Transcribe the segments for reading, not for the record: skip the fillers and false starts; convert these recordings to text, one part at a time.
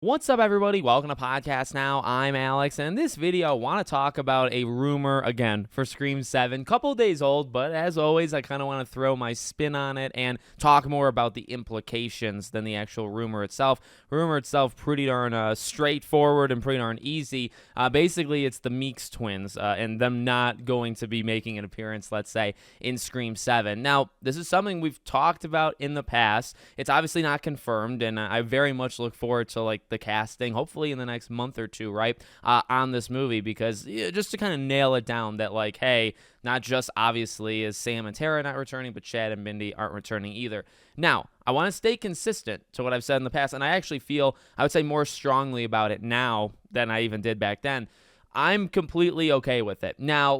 What's up, everybody? Welcome to Podcast Now. I'm Alex, and in this video, I want to talk about a rumor, again, for Scream 7. Couple days old, but as always, I kind of want to throw my spin on it and talk more about the implications than the actual rumor itself. Rumor itself, pretty darn straightforward and pretty darn easy. Basically, it's the Meeks twins and them not going to be making an appearance, let's say, in Scream 7. Now, this is something we've talked about in the past. It's obviously not confirmed, and I very much look forward to, the casting, hopefully in the next month or two, right, on this movie, because just to kind of nail it down that, hey, not just obviously is Sam and Tara not returning, but Chad and Mindy aren't returning either. Now, I want to stay consistent to what I've said in the past, and I actually feel, I would say, more strongly about it now than I even did back then. I'm completely okay with it. Now,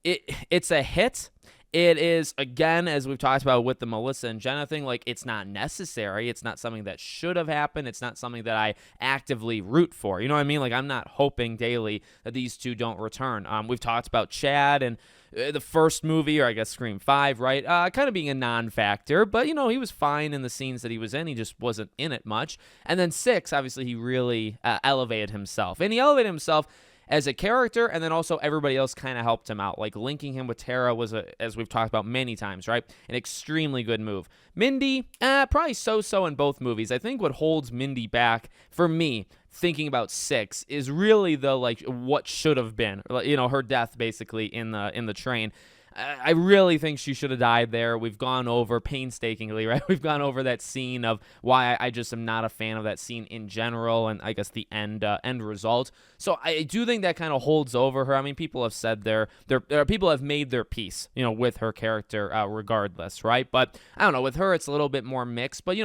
it's a hit. It is, again, as we've talked about with the Melissa and Jenna thing, it's not necessary. It's not something that should have happened. It's not something that I actively root for. You know what I mean? I'm not hoping daily that these two don't return. We've talked about Chad and the first movie, or I guess Scream 5, right? Kind of being a non-factor, but, he was fine in the scenes that he was in. He just wasn't in it much. And then 6, obviously, he really elevated himself. And he elevated himself as a character, and then also everybody else kind of helped him out. Linking him with Tara was, as we've talked about many times, right? An extremely good move. Mindy, probably so-so in both movies. I think what holds Mindy back, for me, thinking about 6, is really the, what should have been. Her death, basically, in the train. I really think she should have died there. We've gone over painstakingly, right? We've gone over that scene of why I just am not a fan of that scene in general, and I guess the end result. So I do think that kind of holds over her. I mean, people have said people have made their peace, with her character regardless, right? But I don't know. With her, it's a little bit more mixed. But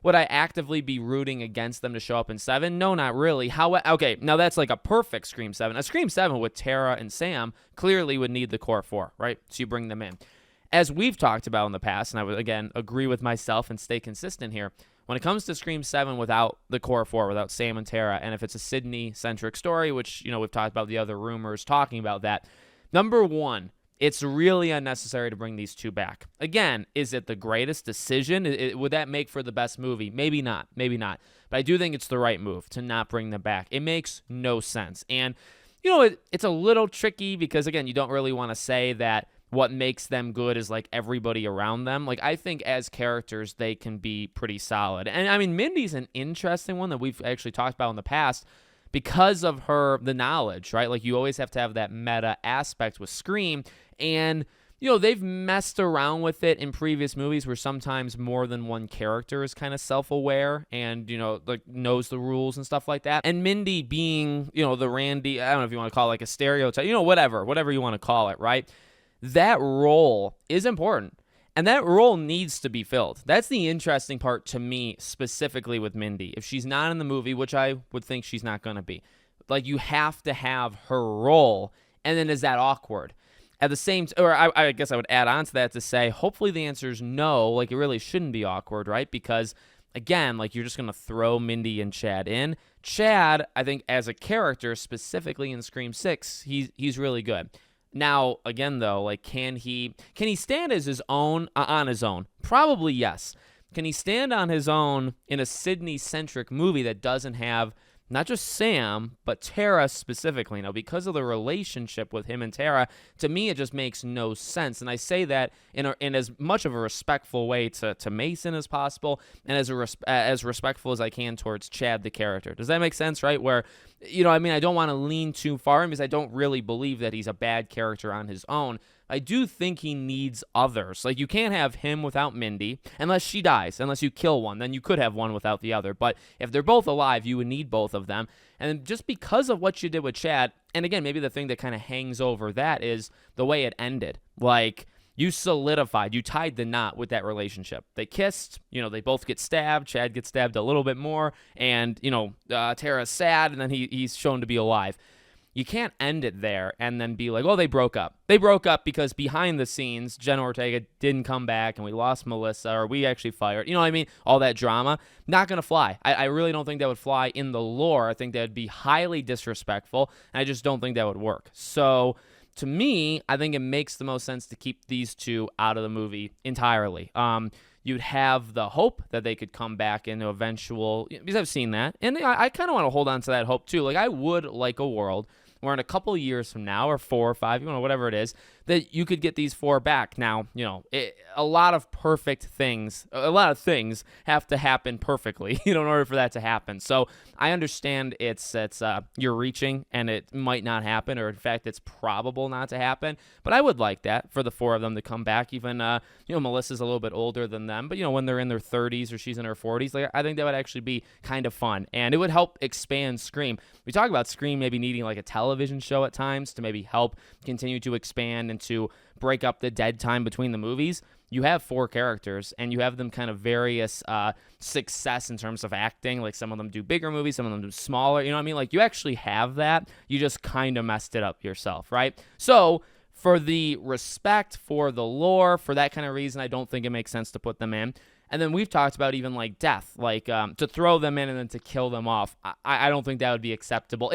would I actively be rooting against them to show up in 7? No, not really. Okay, now that's a perfect Scream 7. A Scream 7 with Tara and Sam clearly would need the core 4, right? So you bring them in. As we've talked about in the past, and I would, again, agree with myself and stay consistent here, when it comes to Scream 7 without the core 4, without Sam and Tara, and if it's a Sydney-centric story, which, we've talked about the other rumors talking about that, number one, it's really unnecessary to bring these two back. Again, is it the greatest decision? Would that make for the best movie? Maybe not. But I do think it's the right move to not bring them back. It makes no sense. And, it's a little tricky because, again, you don't really want to say that what makes them good is, everybody around them. I think as characters, they can be pretty solid. And, I mean, Mindy's an interesting one that we've actually talked about in the past, because of the knowledge, right? You always have to have that meta aspect with Scream. And, they've messed around with it in previous movies where sometimes more than one character is kind of self-aware and, knows the rules and stuff like that. And Mindy being, the Randy, I don't know if you want to call it a stereotype, whatever you want to call it, right? That role is important. And that role needs to be filled. That's the interesting part to me, specifically with Mindy. If she's not in the movie, which I would think she's not going to be, you have to have her role. And then is that awkward? At the same or I guess I would add on to that to say, hopefully the answer is no. It really shouldn't be awkward, right? Because, again, you're just going to throw Mindy and Chad in. Chad, I think, as a character, specifically in Scream 6, he's really good. Now, again, though, can he stand as his own on his own? Probably yes. Can he stand on his own in a Sydney-centric movie that doesn't have not just Sam, but Tara specifically? Now, because of the relationship with him and Tara, to me, it just makes no sense. And I say that in as much of a respectful way to Mason as possible, and as respectful as I can towards Chad, the character. Does that make sense, right? Where, I don't want to lean too far because I don't really believe that he's a bad character on his own. I do think he needs others. You can't have him without Mindy unless she dies, unless you kill one. Then you could have one without the other. But if they're both alive, you would need both of them. And just because of what you did with Chad, and again, maybe the thing that kind of hangs over that is the way it ended. You solidified, you tied the knot with that relationship. They kissed, they both get stabbed. Chad gets stabbed a little bit more. And, Tara's sad, and then he's shown to be alive. You can't end it there and then be like, oh, they broke up. They broke up because behind the scenes, Jenna Ortega didn't come back and we lost Melissa, or we actually fired. You know what I mean? All that drama. Not going to fly. I really don't think that would fly in the lore. I think that would be highly disrespectful, and I just don't think that would work. So to me, I think it makes the most sense to keep these two out of the movie entirely. you'd have the hope that they could come back into eventual, because I've seen that. And I kind of want to hold on to that hope too. Like, I would like a world where in a couple of years from now, or 4 or 5, whatever it is, that you could get these 4 back. Now, a lot of things have to happen perfectly, in order for that to happen. So I understand it's you're reaching and it might not happen, or in fact, it's probable not to happen. But I would like that for the 4 of them to come back. Even Melissa's a little bit older than them, but when they're in their 30s or she's in her 40s, like, I think that would actually be kind of fun, and it would help expand Scream. We talk about Scream maybe needing like a television show at times to maybe help continue to expand and to break up the dead time between the movies. You have 4 characters, and you have them kind of various success in terms of acting. Like, some of them do bigger movies, some of them do smaller. You know what I mean? Like, you actually have that. You just kind of messed it up yourself, right? So for the respect, for the lore, for that kind of reason, I don't think it makes sense to put them in. And then we've talked about even like death, like to throw them in and then to kill them off. I don't think that would be acceptable.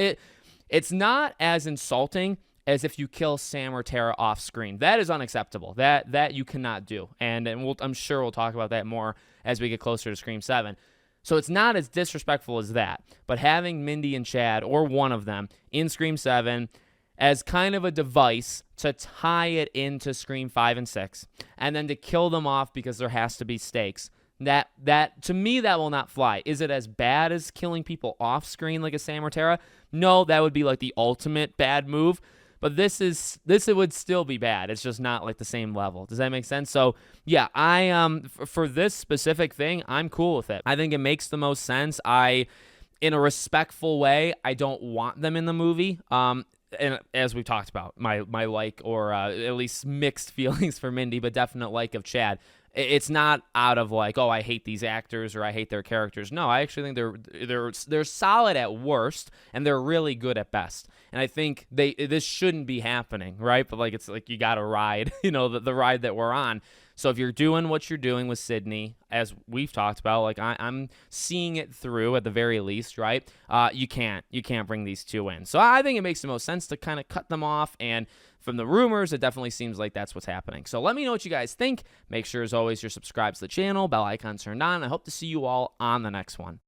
It's not as insulting as if you kill Sam or Tara off screen. That is unacceptable. That you cannot do. And I'm sure we'll talk about that more as we get closer to Scream 7. So it's not as disrespectful as that. But having Mindy and Chad, or one of them, in Scream 7 as kind of a device to tie it into Scream 5 and 6, and then to kill them off because there has to be stakes, that to me, that will not fly. Is it as bad as killing people off screen like a Sam or Tara? No, that would be like the ultimate bad move. But this it would still be bad. It's just not like the same level. Does that make sense? So yeah, I for this specific thing, I'm cool with it. I think it makes the most sense. In a respectful way, I don't want them in the movie. And as we've talked about, my like, or at least mixed feelings for Mindy, but definite like of Chad. It's not out of like, oh, I hate these actors or I hate their characters. No, I actually think they're solid at worst, and they're really good at best. And I think this shouldn't be happening, right? But like, it's like you got to ride, the ride that we're on. So if you're doing what you're doing with Sydney, as we've talked about, like I'm seeing it through at the very least, right? You can't bring these 2 in. So I think it makes the most sense to kind of cut them off. And from the rumors, it definitely seems like that's what's happening. So let me know what you guys think. Make sure, as always, you're subscribed to the channel, bell icon turned on. I hope to see you all on the next one.